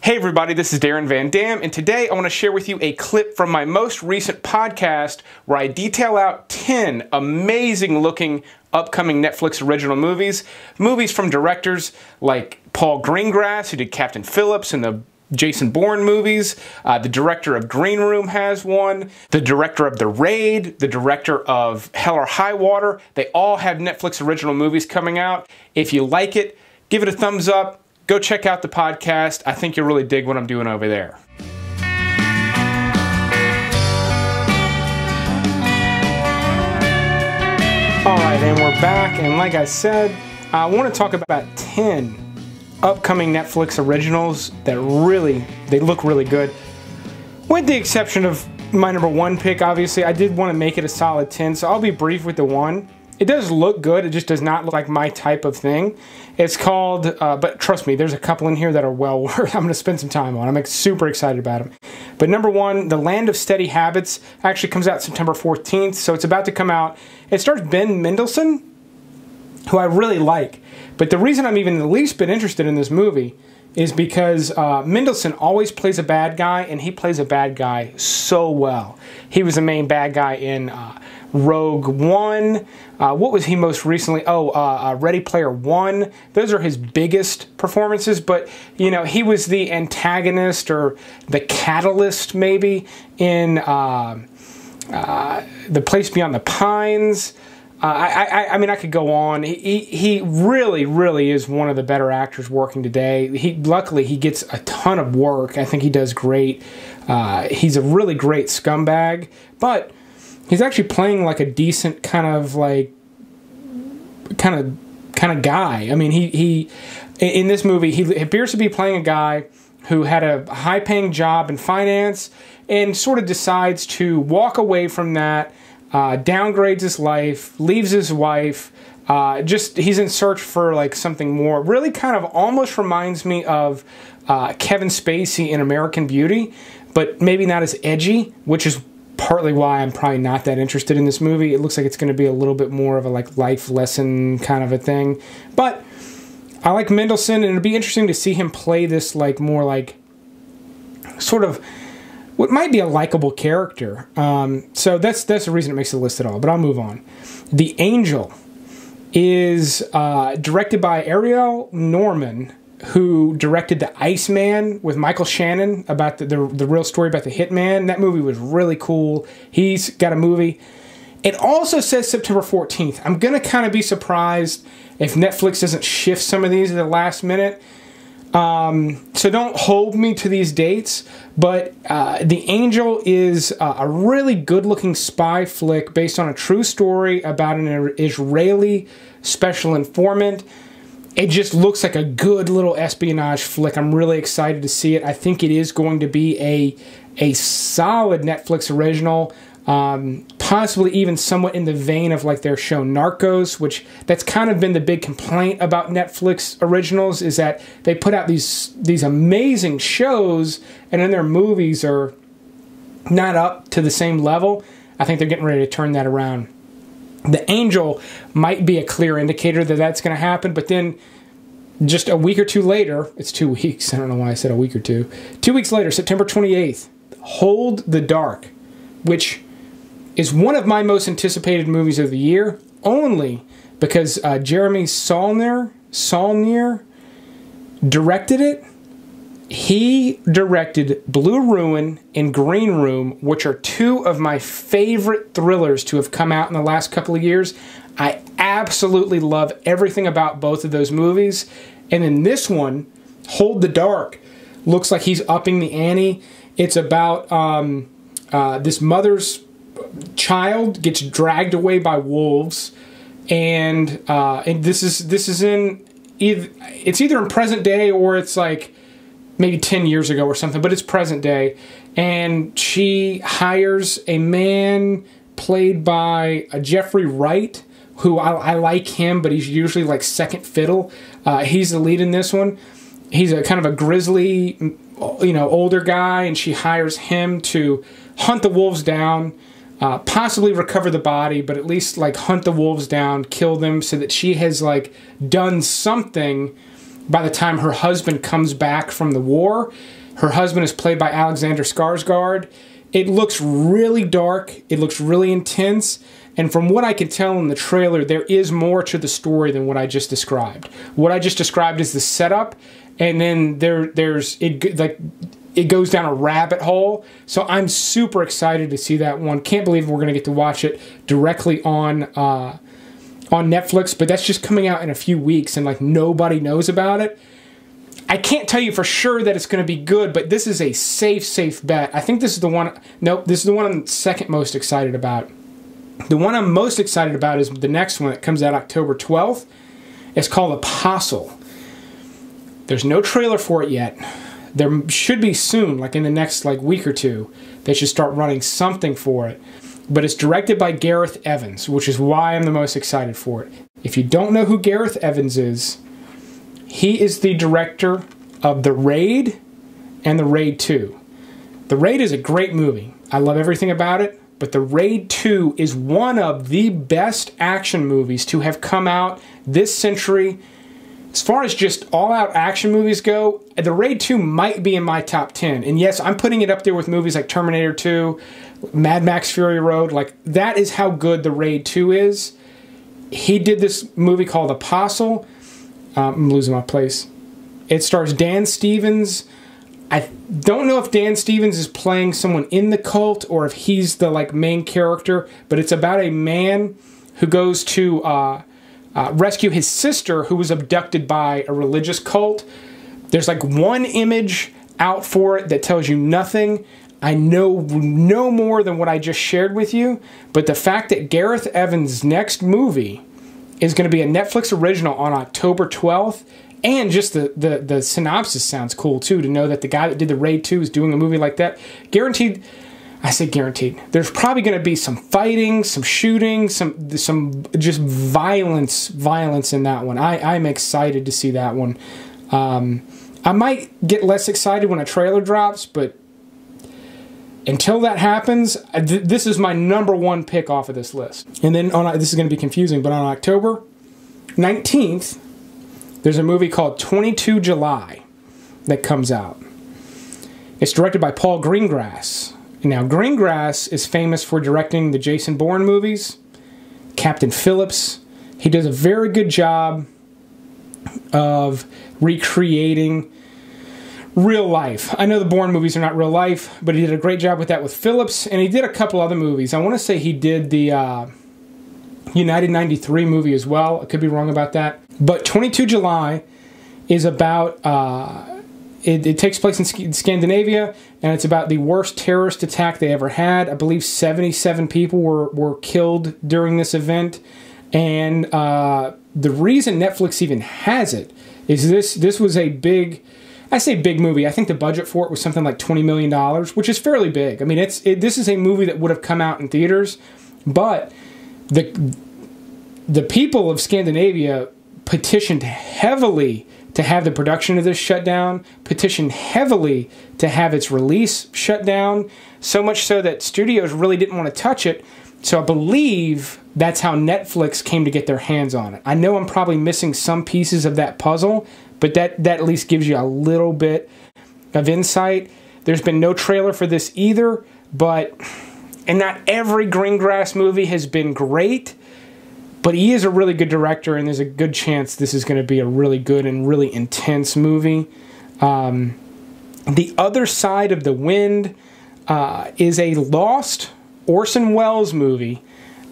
Hey everybody, this is Darren Van Dam, and today I want to share with you a clip from my most recent podcast where I detail out 10 amazing looking upcoming Netflix original movies. Movies from directors like Paul Greengrass, who did Captain Phillips and the Jason Bourne movies. The director of Green Room has one. The director of The Raid. The director of Hell or High Water. They all have Netflix original movies coming out. If you like it, give it a thumbs up. Go check out the podcast. I think you'll really dig what I'm doing over there. Alright, and we're back, and like I said, I want to talk about 10 upcoming Netflix originals that they look really good. With the exception of my number one pick, obviously, I did want to make it a solid 10, so I'll be brief with the one. It does look good, it just does not look like my type of thing. It's called, but trust me, there's a couple in here that are well worth, I'm going to spend some time on. I'm super excited about them. But number one, The Land of Steady Habits actually comes out September 14th, so it's about to come out. It stars Ben Mendelsohn, who I really like. But the reason I'm even the least bit interested in this movie is because Mendelsohn always plays a bad guy, and he plays a bad guy so well. He was the main bad guy in Rogue One. What was he most recently? Ready Player One. Those are his biggest performances, but you know, he was the antagonist or the catalyst maybe in The Place Beyond the Pines. I mean, I could go on. He really is one of the better actors working today. Luckily, he gets a ton of work. I think he does great. He's a really great scumbag, but he's actually playing like a decent kind of guy. I mean, he in this movie, he appears to be playing a guy who had a high-paying job in finance and sort of decides to walk away from that. Downgrades his life, leaves his wife, he's in search for like something more. Really kind of almost reminds me of Kevin Spacey in American Beauty, but maybe not as edgy, which is partly why I'm probably not that interested in this movie. It looks like it's going to be a little bit more of a like life lesson kind of a thing. But I like Mendelsohn, and it'll be interesting to see him play this like more like sort of what might be a likable character. So that's the reason it makes the list at all, but I'll move on. The Angel is directed by Ariel Norman, who directed The Iceman with Michael Shannon about the real story about the hitman. That movie was really cool. He's got a movie. It also says September 14th. I'm going to kind of be surprised if Netflix doesn't shift some of these at the last minute. So don't hold me to these dates, but The Angel is a really good-looking spy flick based on a true story about an Israeli special informant. It just looks like a good little espionage flick. I'm really excited to see it. I think it is going to be a solid Netflix original, possibly even somewhat in the vein of like their show Narcos, which that's kind of been the big complaint about Netflix originals, is that they put out these amazing shows and then their movies are not up to the same level. I think they're getting ready to turn that around. The Angel might be a clear indicator that that's going to happen, but then just a week or two later, it's 2 weeks, I don't know why I said a week or two. 2 weeks later, September 28th, Hold the Dark, which is one of my most anticipated movies of the year, only because Jeremy Saulnier directed it. He directed Blue Ruin and Green Room, which are two of my favorite thrillers to have come out in the last couple of years. I absolutely love everything about both of those movies. And in this one, Hold the Dark, looks like he's upping the ante. It's about this mother's child gets dragged away by wolves, and this is it's either in present day or it's like maybe 10 years ago or something, but it's present day, and she hires a man played by Jeffrey Wright, who I like him, but he's usually like second fiddle. He's the lead in this one. He's a kind of a grizzly, older guy, and she hires him to hunt the wolves down, possibly recover the body, but at least like hunt the wolves down, kill them, so that she has like done something by the time her husband comes back from the war. Her husband is played by Alexander Skarsgård. It looks really dark. It looks really intense. And from what I could tell in the trailer, there is more to the story than what I just described. What I just described is the setup, and then it goes down a rabbit hole. So I'm super excited to see that one. Can't believe we're going to get to watch it directly on Netflix, but that's just coming out in a few weeks, and like nobody knows about it. I can't tell you for sure that it's going to be good, but this is a safe bet. I think this is the one. Nope, this is the one I'm second most excited about. The one I'm most excited about is the next one that comes out October 12th. It's called Apostle. There's no trailer for it yet. There should be soon, like in the next week or two. They should start running something for it. But it's directed by Garreth Evans, which is why I'm the most excited for it. If you don't know who Garreth Evans is, he is the director of The Raid and The Raid 2. The Raid is a great movie. I love everything about it. But The Raid 2 is one of the best action movies to have come out this century. As far as just all-out action movies go, The Raid 2 might be in my top 10. And yes, I'm putting it up there with movies like Terminator 2, Mad Max Fury Road. Like, that is how good The Raid 2 is. He did this movie called Apostle. I'm losing my place. It stars Dan Stevens. I don't know if Dan Stevens is playing someone in the cult or if he's the main character, but it's about a man who goes to rescue his sister who was abducted by a religious cult. There's one image out for it that tells you nothing. I know no more than what I just shared with you, but the fact that Garreth Evans' next movie is going to be a Netflix original on October 12th, and just the synopsis sounds cool, too, to know that the guy that did The Raid 2 is doing a movie like that. Guaranteed, I say guaranteed, there's probably going to be some fighting, some shooting, some just violence in that one. I'm excited to see that one. I might get less excited when a trailer drops, but until that happens, this is my #1 pick off of this list. And then, this is going to be confusing, but on October 19th, there's a movie called 22 July that comes out. It's directed by Paul Greengrass. Now, Greengrass is famous for directing the Jason Bourne movies, Captain Phillips. He does a very good job of recreating real life. I know the Bourne movies are not real life, but he did a great job with that with Phillips, and he did a couple other movies. I want to say he did the United 93 movie as well. I could be wrong about that. But 22 July is about, it takes place in Scandinavia, and it's about the worst terrorist attack they ever had. I believe 77 people were killed during this event. And the reason Netflix even has it is this was a big, I say big movie. I think the budget for it was something like $20 million, which is fairly big. I mean, this is a movie that would have come out in theaters, but the people of Scandinavia petitioned heavily to have the production of this shut down, petitioned heavily to have its release shut down, so much so that studios really didn't want to touch it. So I believe that's how Netflix came to get their hands on it. I know I'm probably missing some pieces of that puzzle, but that at least gives you a little bit of insight. There's been no trailer for this either, and not every Greengrass movie has been great, but he is a really good director, and there's a good chance this is going to be a really good and really intense movie. The Other Side of the Wind is a lost Orson Welles movie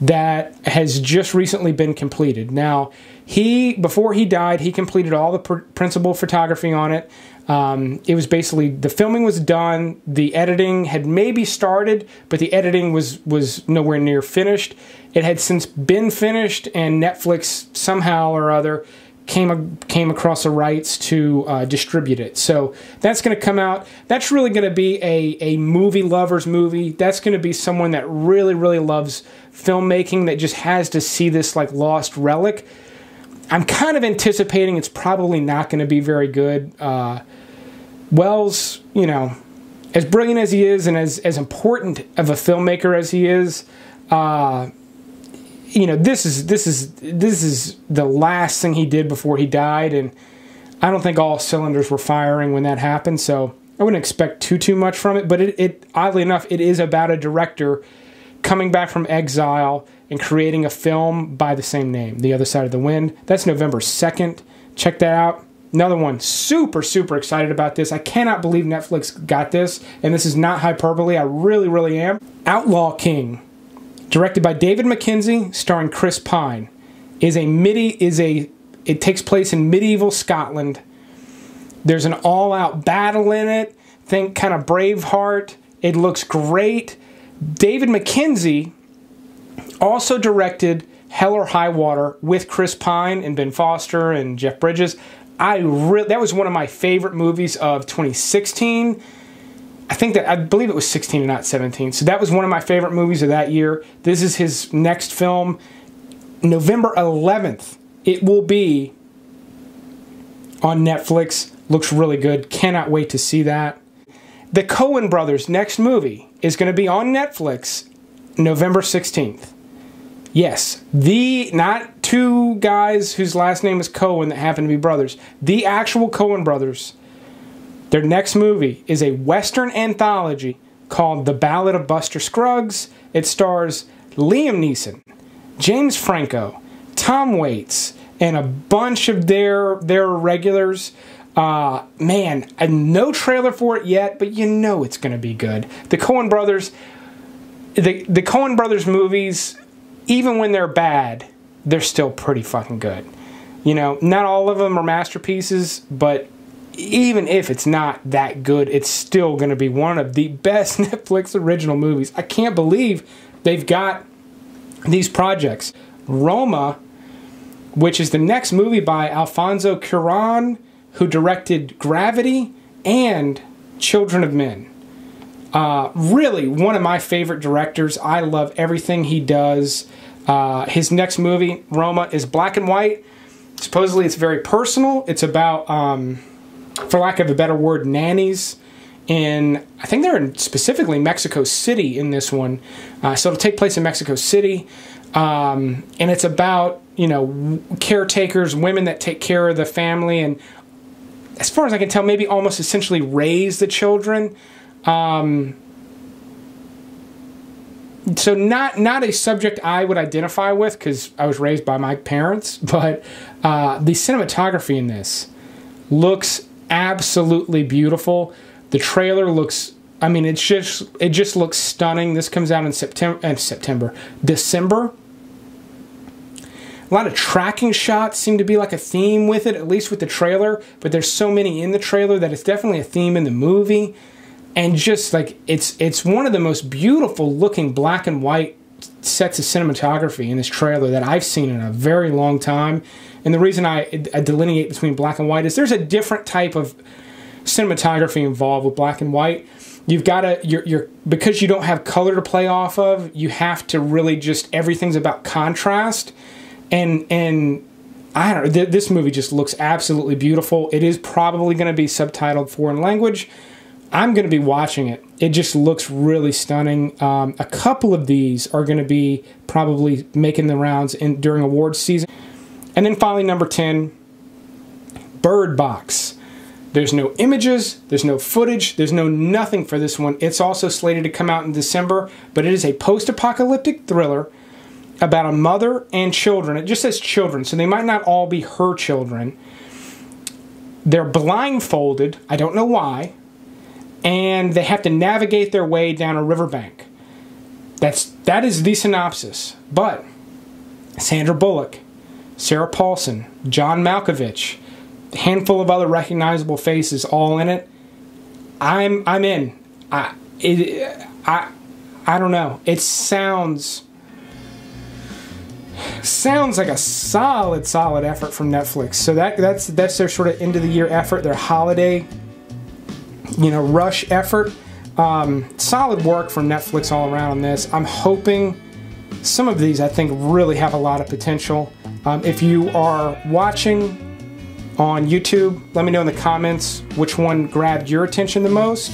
that has just recently been completed. Now, before he died, he completed all the principal photography on it. It was basically, the filming was done, the editing had maybe started, but the editing was nowhere near finished. It had since been finished, and Netflix somehow or other came across the rights to distribute it. So that's going to come out. That's really going to be a movie lover's movie. That's going to be someone that really, really loves filmmaking, that just has to see this lost relic. I'm kind of anticipating it's probably not going to be very good. Wells, as brilliant as he is and as important of a filmmaker as he is, this is the last thing he did before he died, and I don't think all cylinders were firing when that happened, so I wouldn't expect too much from it. But it oddly enough, it is about a director coming back from exile and creating a film by the same name, The Other Side of the Wind. That's November 2nd. Check that out. Another one, super excited about this. I cannot believe Netflix got this, and this is not hyperbole. I really am. Outlaw King, directed by David Mackenzie, starring Chris Pine, it takes place in medieval Scotland. There's an all-out battle in it. Think kind of Braveheart. It looks great. David Mackenzie also directed Hell or High Water with Chris Pine and Ben Foster and Jeff Bridges. That was one of my favorite movies of 2016. I believe it was 16 and not 17. So that was one of my favorite movies of that year. This is his next film. November 11th, it will be on Netflix. Looks really good. Cannot wait to see that. The Coen brothers' next movie is going to be on Netflix November 16th. Yes, not two guys whose last name is Coen that happen to be brothers. The actual Coen brothers. Their next movie is a Western anthology called The Ballad of Buster Scruggs. It stars Liam Neeson, James Franco, Tom Waits, and a bunch of their regulars. Man, no trailer for it yet, but you know it's going to be good. The Coen brothers, the Coen brothers movies, even when they're bad, they're still pretty fucking good. You know, not all of them are masterpieces, but even if it's not that good, it's still going to be one of the best Netflix original movies. I can't believe they've got these projects. Roma, which is the next movie by Alfonso Cuaron, who directed Gravity and Children of Men. Really, one of my favorite directors. I love everything he does. His next movie, Roma, is black and white. Supposedly it's very personal. It's about, for lack of a better word, nannies. I think they're in specifically Mexico City in this one. So it'll take place in Mexico City. And it's about, caretakers, women that take care of the family, and as far as I can tell, maybe almost essentially raise the children. So not a subject I would identify with because I was raised by my parents, but the cinematography in this looks absolutely beautiful. The trailer looks, it just looks stunning. This comes out in December. A lot of tracking shots seem to be like a theme with it, at least with the trailer, but there's so many in the trailer that it's definitely a theme in the movie. And just like, it's one of the most beautiful looking black and white sets of cinematography in this trailer that I've seen in a very long time. And the reason I delineate between black and white is there's a different type of cinematography involved with black and white. You've got to, because you don't have color to play off of, you have to really just, everything's about contrast. And I don't know, this movie just looks absolutely beautiful. It is probably going to be subtitled foreign language. I'm going to be watching it. It just looks really stunning. A couple of these are going to be probably making the rounds during awards season. And then finally, number 10, Bird Box. There's no images, there's no footage, there's no nothing for this one. It's also slated to come out in December, but it is a post-apocalyptic thriller about a mother and children. It just says children, so they might not all be her children. They're blindfolded, I don't know why, and they have to navigate their way down a riverbank. That is the synopsis. But Sandra Bullock, Sarah Paulson, John Malkovich, a handful of other recognizable faces all in it. I'm in. I don't know. It sounds like a solid effort from Netflix. So that's their sort of end of the year effort, their holiday, rush effort. Solid work from Netflix all around on this. I'm hoping some of these I think really have a lot of potential. If you are watching on YouTube, let me know in the comments which one grabbed your attention the most.